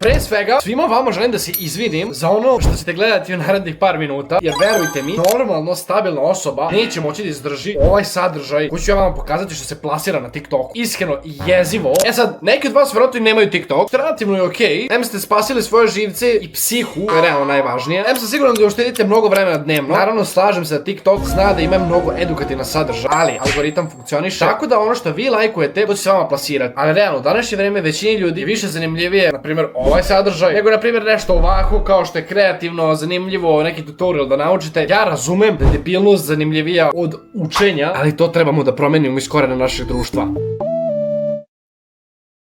Pre svega, svima vama želim da se izvinim za ono što ćete gledati u narednih par minuta, jer verujte mi, normalno, stabilna osoba neće moći da izdrži ovaj sadržaj koji ću ja vama pokazati što se plasira na TikToku. Iskreno, jezivo. E sad, neki od vas vjerojatno i nemaju TikTok, relativno je okej. Em ste spasili svoje živce i psihu, to je realno najvažnije. Em sam siguran da uštedite mnogo vremena dnevno. Naravno, slažem se da TikTok zna da ima mnogo edukativna sadržaja, ali algoritam funkcioniše tako da ono što vi lajkujete, to će se vama plasirati. Ali realno, u današnje vreme većini ljudi je više zanimljivije, na primjer, ovaj sadržaj, nego na primjer nešto ovako kao što je kreativno, zanimljivo, neki tutorial da naučite. Ja razumem da je debilnost zanimljivija od učenja, ali to trebamo da promenimo iz korena našeg društva.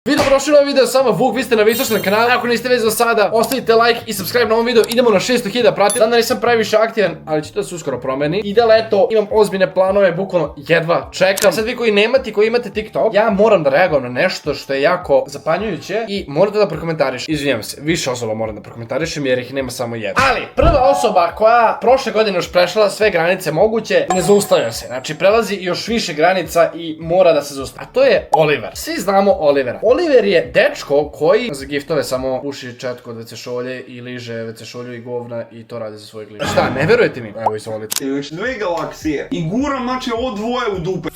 Vi dobrodošli na ovaj video, samo Vuk, vi ste na Visošnom kanalu. Ako niste već za sada, ostavite like i subscribe na ovom videu, idemo na 600.000 pratitelja. Znam da nisam previše aktivan, ali će to se uskoro promeni. Ide leto, imam ozbiljne planove, bukvalno jedva čekam. Sad vi koji nemate, koji imate TikTok, ja moram da reagujem na nešto što je jako zapanjujuće i morate da prokomentarišem. Izvinjam se, više osoba moram da prokomentarišem jer ih nema samo jedna. Ali, prva osoba koja prošle godine još prešla sve granice moguće, ne zaustavlja se. Znači, prelazi još više granica i mora da se zaustavi. A to je Oliver. Svi znamo Olivera. Oliver je dečko koji za giftove samo puši četku od WC šolje i liže WC šolju i govna i to radi za svoj klip. Šta, ne verujete mi? Evo, izvolite. Još dve galaksije i guram, znači, ovo dvoje u dupe.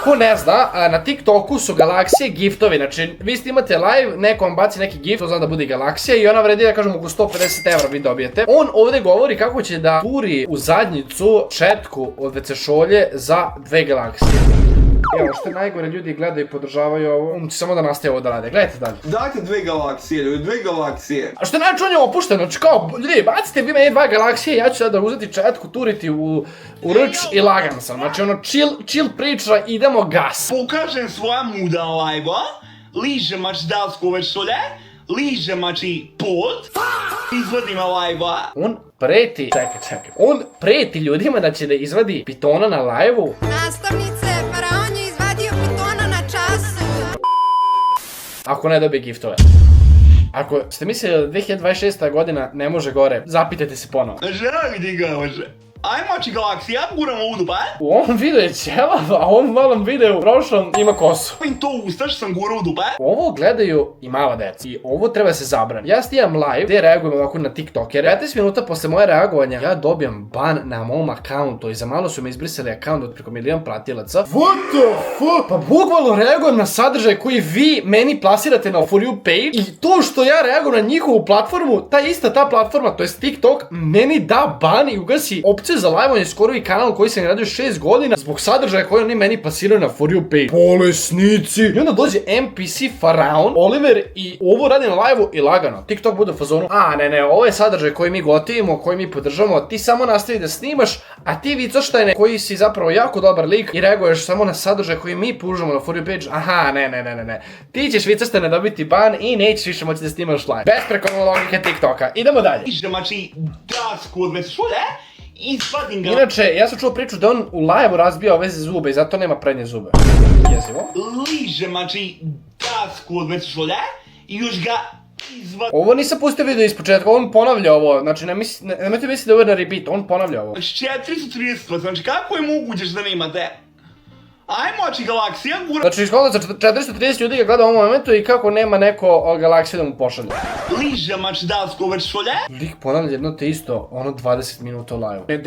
Ko ne zna, na TikToku su galaksije giftovi, znači vi imate live, neko vam baci neki gift, to zna da bude galaksija i ona vredi, da kažem, oko 150 € vi dobijete. On ovdje govori kako će da turi u zadnjicu četku od WC šolje za dve galaksije. Evo, što je najgore, ljudi gledaju i podržavaju ovo, on će samo da nastaje ovo da rade, gledajte dalje. Dajte dve galaksije, ljudi, dve galaksije. A što je najčunije opušteno, znači kao, ljudi, bacite vi meni dva galaksije, ja ću sada uzeti četku, turiti u rč i lagan sam, znači ono, chill priča, idemo gas. Pokažem svoja muda live-a, ližem mačdalsko večolje, ližem mači pod, izvadim live-a. On preti, čekaj, on preti ljudima da će da izvadi pitona na live-u. Nastavnice, faraon je izvadio pitona na času. Ako ne dobije giftove. Ako ste mislili da 2026. godina ne može gore, zapitajte se ponovo. Želi ga može. Ajmo mači galaksija, guramo u dupe. U ovom videu je ćelav, a u ovom malom videu prošlom ima kosu. To usta što sam gurao u dupe. Ovo gledaju i mala deca. I ovo treba se zabrani. Ja snimam live gdje reagujem ovako na TikTok. Jer 15 minuta posle moje reagovanja ja dobijam ban na mom akauntu. I za malo su me izbrisali akaunt od preko 1 milion pratilaca. What the fuck? Pa bukvalno reagujem na sadržaj koji vi meni plasirate na For You page. I to što ja reagujem na njihovu platformu, ta platforma, to jest TikTok, meni da ban i ugasi opciju za live-ovanje skoro i kanal koji sam gradio 6 godina zbog sadržaja koji oni meni plasiraju na For You page. Bolesnici! I onda dođe NPC Faraon, Oliver i ovo radi na live-u i lagano. TikTok bude u fazonu, ne, ovo je sadržaj koji mi gotivimo, koji mi podržavamo, ti samo nastavi da snimaš, a ti Vicoštajne koji si zapravo jako dobar lik i reaguješ samo na sadržaj koji mi pružamo na For You page, ne. Ti ćeš Vicoštajne dobiti ban i nećeš više moći da snimaš live. Bez prekonala logike TikToka. Idemo dalje. Ližem mači dasku od večolje. Izvadim ga. Inače, ja sam čuo priču da on u live-u razbija ove zube i zato nema prednje zube. Jezivo. Ližem mači dasku od večolje i još ga izvadim. Ovo nisam pustio video ispočetka, on ponavlja ovo, znači nemojte misliti da ovo je na repeat, on ponavlja ovo. 430, znači kako je moguće da nemate? Ajmo mači galaksija, gura. Znači izgleda za 430 ljudi ga gleda u ovom momentu i kako nema neko galaksiju da mu pošalje. Ližem mačdalsko večolje. Lik ponavlja jedno te isto, ono 20 minuta live. Ne,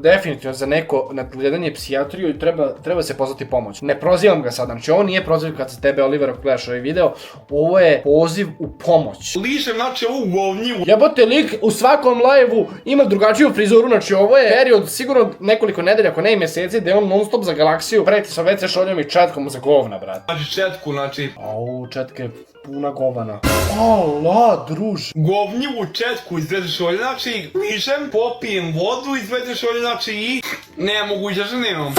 definitivno za neko nadgledanje psihijatriju i treba se pozvati pomoć. Ne prozivam ga sad, znači ovo nije proziv kad se tebe, Oliver, ako gledaš ovaj video, ovo je poziv u pomoć. Ližem znači ovu govnjivu. Jebote, lik u svakom live-u ima drugačiju frizuru, znači ovo je period sigurno nekoliko nedelja, ako ne i mjeseci, da je on non stop za galaksiju preti sa WC šoljom i četkom za govna, brat. Znači četku, znači... Au, četka je puna govana. Ala, druž. Govnjivu četku iz WC šolje, znači ližem, popijem vodu iz WC šolje, znači i... Nemoguće što nemam.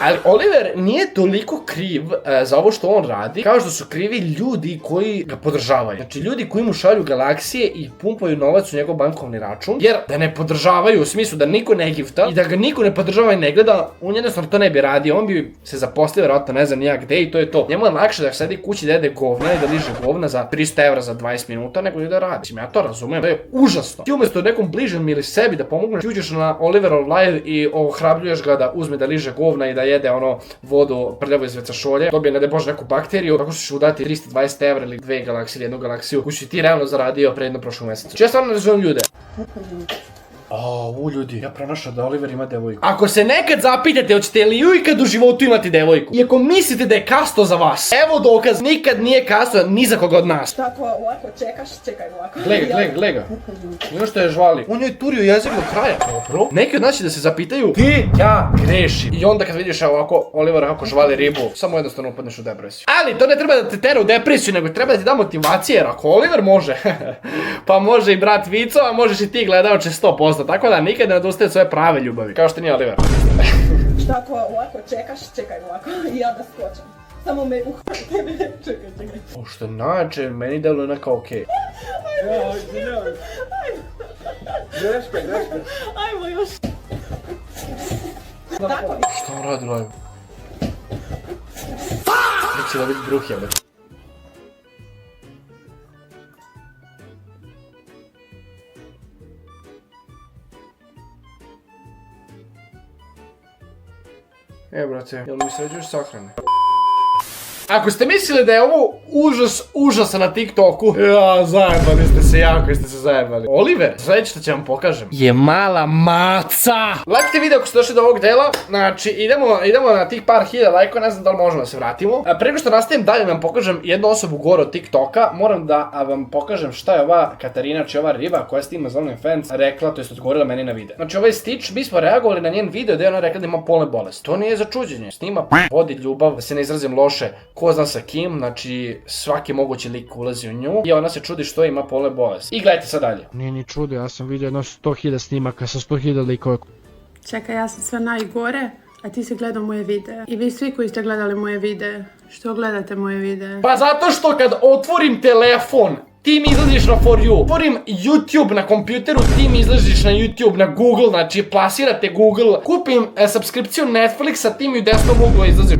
Ali Oliver nije toliko kriv za ovo što on radi, kao što su krivi ljudi koji ga podržavaju. Znači ljudi koji mu šalju galaksije i pumpaju novac u njegov bankovni račun, jer da ne podržavaju u smislu da niko ne gifta i da ga niko ne podržava i ne gleda, on jednostavno to ne bi radio, on bi se zaposlio vjerojatno ne znam nijak gde i to je to. Njemu je lakše da sedi kući da jede govna i da liže govna za 300 € za 20 minuta nego da radi. Mislim, ja to razumem, to je užasno. Ti umjesto nekom bližem ili sebi da pomogneš, uđeš na Oliverov live i ohrabljuješ ga da uzme da liže govna i da jede ono vodu prljavu iz vecašolje, dobije ne da bože neku bakteriju, tako ćeš mu dati 320 evra ili 2 galaksije ili 1 galaksiju koju si ti realno zaradio pre jednom prošlom mesecu. Če ja stvarno ne razumijem ljude? Ljudi, ja pronašao da Oliver ima devojku. Ako se nekad zapitate hoćete li ikad u životu imati devojku, i ako mislite da je kasno za vas, evo dokaz, nikad nije kasno ni za koga od nas. Tako ovako čekaš, čekaj ovako. Gle ga. Ima što je žvali. On je turio jezik do kraja. Dobro. Neki od nas će da se zapitaju, ti, ja grešim. I onda kad vidiš ovako Oliver kako žvali ribu, samo jednostavno upadneš u depresiju. Ali to ne treba da te tera u depresiju, nego treba da ti da motivacije, jer ako Oliver može, pa može i brat Vico, a možeš i ti gledaoče 100%. Tako da nikad ne odustaje od svoje prave ljubavi. Kao što nije Oliver. Tako ovako čekaš, čekaj ovako. I ja da skočam. Samo me uhvatite. Čekaj. Što znači, meni deluje neka okej. Greška. Ajmo još. Tako. Što on radi live? Nek će da vidi bruh jebe. Brate, jel mi sređuješ sahrane? Ako ste mislili da je ovo užasa na TikToku, zajebali ste se, jako ste se zajebali. Oliver, sljedeće što ću vam pokažem, je mala maca. Lajkite video ako ste došli do ovog dela. Znači, idemo na tih par hiljada lajkova, ne znam da li možemo da se vratimo. Prije nego što nastavim dalje vam pokažem jednu osobu gore od TikToka, moram da vam pokažem šta je ova Katarina, znači ova riba koja snima za OnlyFans rekla, to jest odgovorila meni na video. Znači ovaj Stitch, mi smo reagovali na njen video gdje je ona rekla da ima polne bolesti. To nije za čuđenje. Snima, vodi ljubav, da se ne izrazim loše, ko zna sa kim, znači svaki mogući lik ulazi u nju i ona se čudi što ima polne bolesti. I gledajte sad dalje. Nije ni čudo, ja sam vidio jedno 100.000 snimaka sa 100.000 likova. Čekaj, ja sam sve najgore, a ti si gledao moje videe. I vi svi koji ste gledali moje videe, što gledate moje videe? Pa zato što kad otvorim telefon, ti mi izlaziš na For You. Otvorim YouTube na kompjuteru, ti mi izlaziš na YouTube, na Google, znači plasirate Google. Kupim subskripciju Netflixa, ti mi u desnom uglu izlaziš.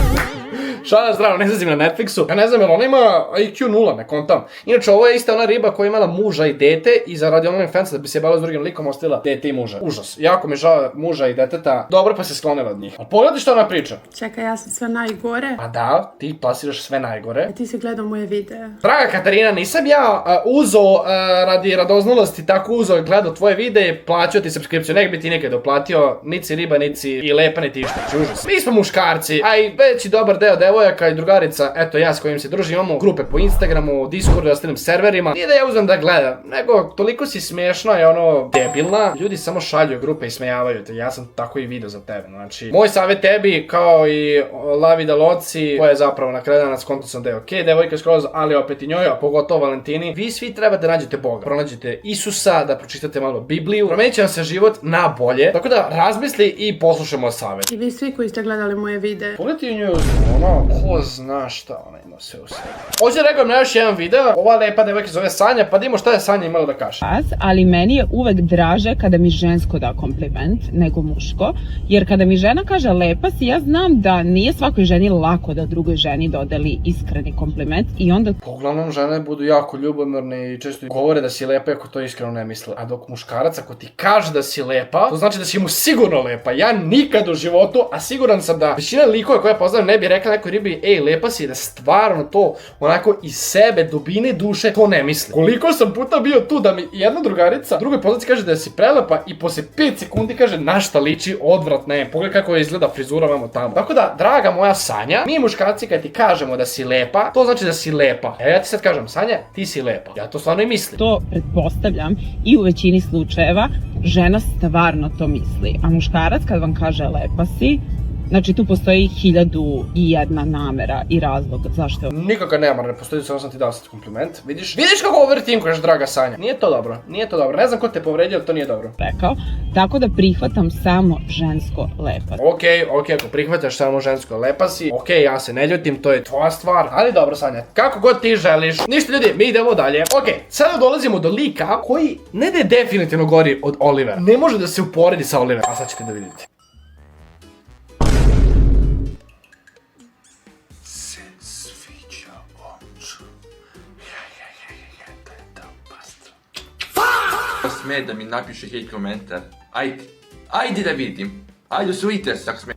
Šala zdravo, ne izlazim na Netflixu. Ja ne znam, jer ona ima IQ 0, ne kontam. Inače, ovo je ista ona riba koja je imala muža i dete i zaradi OnlyFansa da bi se bavila s drugim likom ostavila dete i muža. Užas. Jako mi žao muža i deteta. Dobro, pa se sklonila od njih. Ali pogledaj što ona priča. Čekaj, ja sam sve najgore, Pa da, ti plasiraš sve najgore. a ti si gledao moje videe. Draga Katarina, nisam ja uzeo radi radoznalosti tako uzeo i gledao tvoje videe i plaćao ti subskripciju. Nek bi ti nekad doplatio, nici riba, nici i lepa, niti išta. Užas. Mi smo muškarci, a i veći dobar deo devojaka i drugarica, eto ja s kojim se družim, imamo grupe po Instagramu, Discordu i ostalim serverima. Nije da ja uzem da gledam, nego toliko si smiješna i ono debilna. Ljudi samo šalju grupe i smejavaju te, ja sam tako i video za tebe. Znači, moj savjet tebi, kao i Lavi da Loci, koja je zapravo na kraju dana skonto sam da je okej, devojka skroz, ali opet i njoj, a pogotovo Valentini, vi svi trebate da nađete Boga. Pronađite Isusa, da pročitate malo Bibliju, promenit će vam se život na bolje, tako da razmisli i poslušajmo savjet. I vi svi koji ste gledali moje videe. Pogledajte nju, ono, ko zna šta ona ima sve u sebi. Ovdje reagujem na još jedan video, ova lepa devojka zove Sanja, pa da imamo šta je Sanja imala da kaže. Ali meni je uvek draže kada mi žensko da kompliment nego muško, jer kada mi žena kaže lepa si, ja znam da nije svakoj ženi lako da drugoj ženi dodeli iskreni kompliment i onda... Uglavnom žene budu jako ljubomorne i često govore da si lepa ako to iskreno ne misle. A dok muškarac ako ti kaže da si lepa, to znači da si mu sigurno lepa. Ja nikad u životu, a siguran sam da većina likova koje poznam ne bi rekla nekoj ribi ej lepa si, da stvarno to onako iz sebe, dubine duše to ne misli. Koliko sam puta bio tu da mi jedna drugarica drugoj poznaci kaže da si prelepa i posle 5 sekundi kaže na šta liči, odvratna je, pogledaj kako izgleda frizura vamo tamo. Tako da, draga moja Sanja, mi muškarci kad ti kažemo da si lepa, to znači da si lepa. Ja ti sad kažem, Sanja, ti si lepa. Ja to stvarno i mislim. To pretpostavljam i u većini slučajeva žena stvarno to misli, a muškarac kad vam kaže lepa si, znači tu postoji 1001 namera i razlog zašto je... Nikakva nema, ne postoji, samo sam ti dao sad kompliment. Vidiš kako overthink kažeš, draga Sanja. Nije to dobro. Ne znam ko te povredio, ali to nije dobro. Rekao, tako da prihvatam samo žensko lepa. Okej, ako prihvataš samo žensko lepa si, okej, ja se ne ljutim, to je tvoja stvar, ali dobro Sanja, kako god ti želiš. Ništa ljudi, mi idemo dalje. Okej, sada dolazimo do lika koji ne da je definitivno gori od Olivera. Ne može da se uporedi sa Oliverom, a sad ćete da vidite. Sme da mi napiše hate komentar. Ajde da vidim. Ajde u Twitter, ako sme.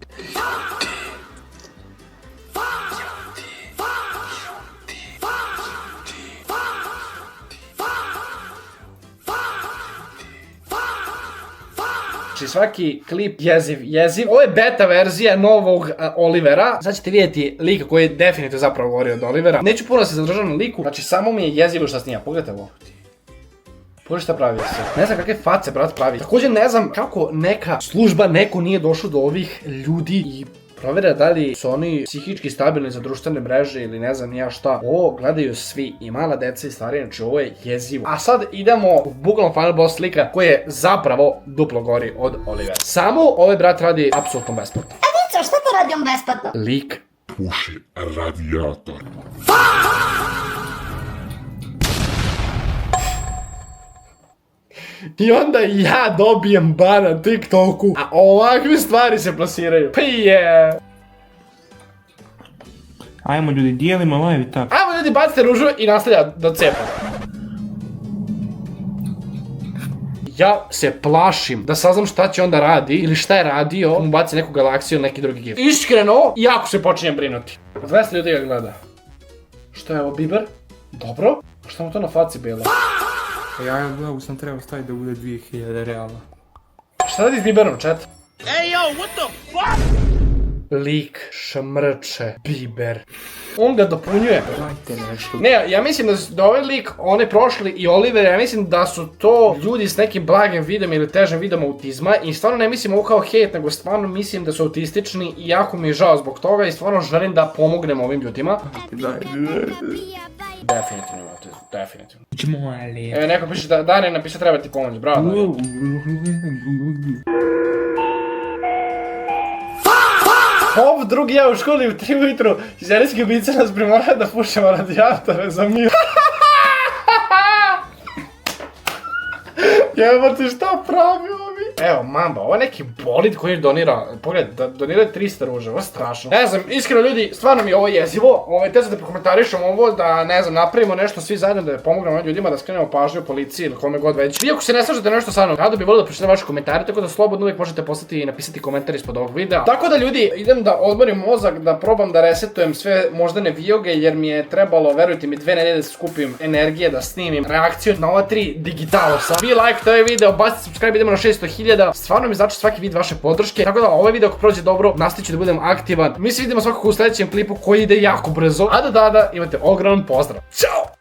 Znači svaki klip jeziv. Ovo je beta verzija novog Olivera. Sad ćete vidjeti lika koji je definitivno zapravo govorio od Olivera. Neću puno se zadržati na liku, znači samo mi je jezivo šta snija. Pogledajte ovo. Pogledaj šta pravi se. Ne znam kakve face brat pravi. Također ne znam kako neka služba, neko nije došao do ovih ljudi i provjera da li su oni psihički stabilni za društvene mreže ili ne znam nija šta. Ovo gledaju svi, i mala deca i stari, znači ovo je jezivo. A sad idemo u bukvalno Final Boss slika koji je zapravo duplo gori od Olivera. Samo ovaj brat radi apsolutno besplatno. Vico, šta ti radi on besplatno? Lik puši radijator. I onda ja dobijem ban na TikToku, a ovakve stvari se plasiraju. Pa je. Ajmo ljudi, dijelimo live i tako. Ajmo ljudi, bacite ružu i nastavlja da cepa. Ja se plašim da saznam šta će onda radi ili šta je radio, mu baci neku galaksiju ili neki drugi gif. Iskreno, jako se počinjem brinuti. 200 ljudi ga gleda. Što je ovo, Bieber? Dobro. Šta mu to na faci bilo? Ja glavu sam trebao staviti da bude 2000 realno. Šta radi s Bieberom, chat? Hey yo, what the fuck? Lik šmrče Bieber. On ga dopunjuje. Dajte nešto. Ne, ja mislim da ovaj lik, onaj prošli i Oliver, ja mislim da su to ljudi s nekim blagim vidom ili težim vidom autizma i stvarno ne mislim ovo kao hejt, nego stvarno mislim da su autistični i jako mi je žao zbog toga i stvarno želim da pomognem ovim ljudima. Definitivno autizam, definitivno. Evo neko piše da Daniel napiše treba ti pomoć, bravo Daniel. Ovo drugi ja u školi u 3 ujutru, serijski ubica nas primoraju da pušemo radijatore za mir. Jebate šta pravi ovi? Evo Mamba, ovo je neki bolid koji donira, pogledaj, donira 300 ruže, ovo je strašno. Ne znam, iskreno ljudi, stvarno mi je ovo jezivo, te da prokomentarišem ovo, da ne znam, napravimo nešto svi zajedno, da pomognemo ovim ljudima, da skrenemo pažnju policiji ili kome god već. Vi ako se ne slažete nešto sa mnom, rado bi volio da pročitam vaše komentare, tako da slobodno uvijek možete poslati i napisati komentar ispod ovog videa. Tako da ljudi, idem da odmorim mozak, da probam da resetujem sve moždane vijoge, jer mi je trebalo, verujte mi, 2 nedelje da skupim energije, da snimim reakciju na ova 3 digitalosa. Vi lajkujte ovaj video, bacite subscribe, idemo na 600.000. Stvarno mi znači svaki vid vaše podrške, tako da ovaj video ako prođe dobro, nastavit ću da budem aktivan. Mi se vidimo svakako u sljedećem klipu koji ide jako brzo. A do tada imate ogroman pozdrav. Ćao!